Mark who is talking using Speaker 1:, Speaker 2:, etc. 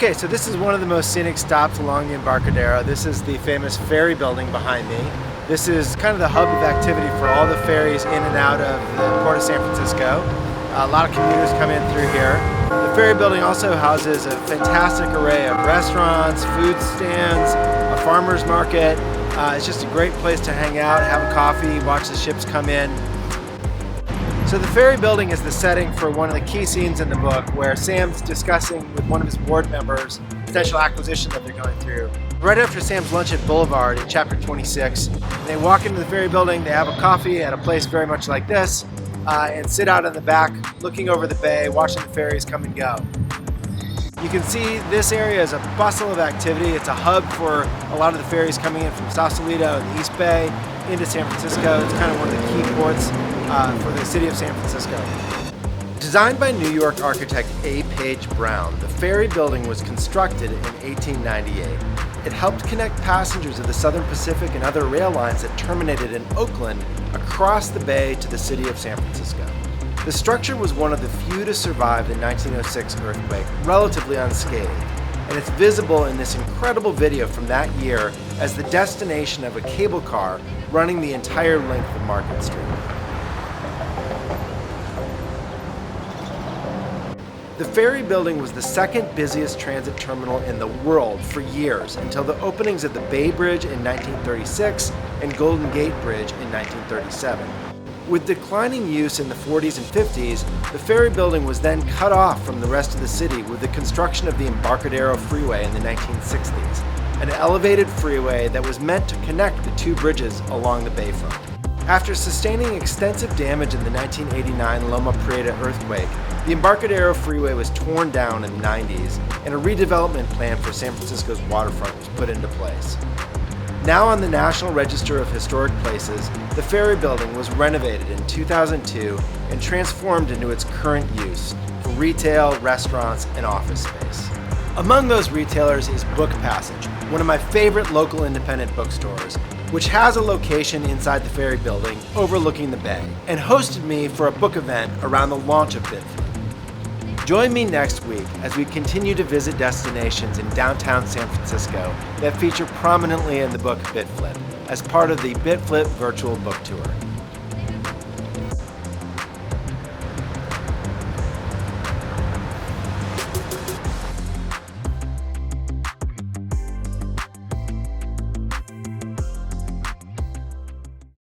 Speaker 1: Okay, so this is one of the most scenic stops along the Embarcadero. This is the famous Ferry Building behind me. This is kind of the hub of activity for all the ferries in and out of the Port of San Francisco. A lot of commuters come in through here. The Ferry Building also houses a fantastic array of restaurants, food stands, a farmer's market. It's just a great place to hang out, have a coffee, watch the ships come in. So the Ferry Building is the setting for one of the key scenes in the book where Sam's discussing with one of his board members potential acquisition that they're going through. Right after Sam's lunch at Boulevard in chapter 26, they walk into the Ferry Building, they have a coffee at a place very much like this, and sit out in the back looking over the bay, watching the ferries come and go. You can see this area is a bustle of activity. It's a hub for a lot of the ferries coming in from Sausalito and the East Bay into San Francisco. It's kind of one of the key ports for the city of San Francisco. Designed by New York architect A. Page Brown, the Ferry Building was constructed in 1898. It helped connect passengers of the Southern Pacific and other rail lines that terminated in Oakland across the bay to the city of San Francisco. The structure was one of the few to survive the 1906 earthquake relatively unscathed, and it's visible in this incredible video from that year as the destination of a cable car running the entire length of Market Street. The Ferry Building was the second busiest transit terminal in the world for years until the openings of the Bay Bridge in 1936 and Golden Gate Bridge in 1937. With declining use in the 40s and 50s, the Ferry Building was then cut off from the rest of the city with the construction of the Embarcadero Freeway in the 1960s, an elevated freeway that was meant to connect the two bridges along the bayfront. After sustaining extensive damage in the 1989 Loma Prieta earthquake, the Embarcadero Freeway was torn down in the 90s, and a redevelopment plan for San Francisco's waterfront was put into place. Now on the National Register of Historic Places, the Ferry Building was renovated in 2002 and transformed into its current use for retail, restaurants, and office space. Among those retailers is Book Passage, one of my favorite local independent bookstores, which has a location inside the Ferry Building overlooking the bay, and hosted me for a book event around the launch of BitFlip. Join me next week as we continue to visit destinations in downtown San Francisco that feature prominently in the book BitFlip as part of the BitFlip virtual book tour.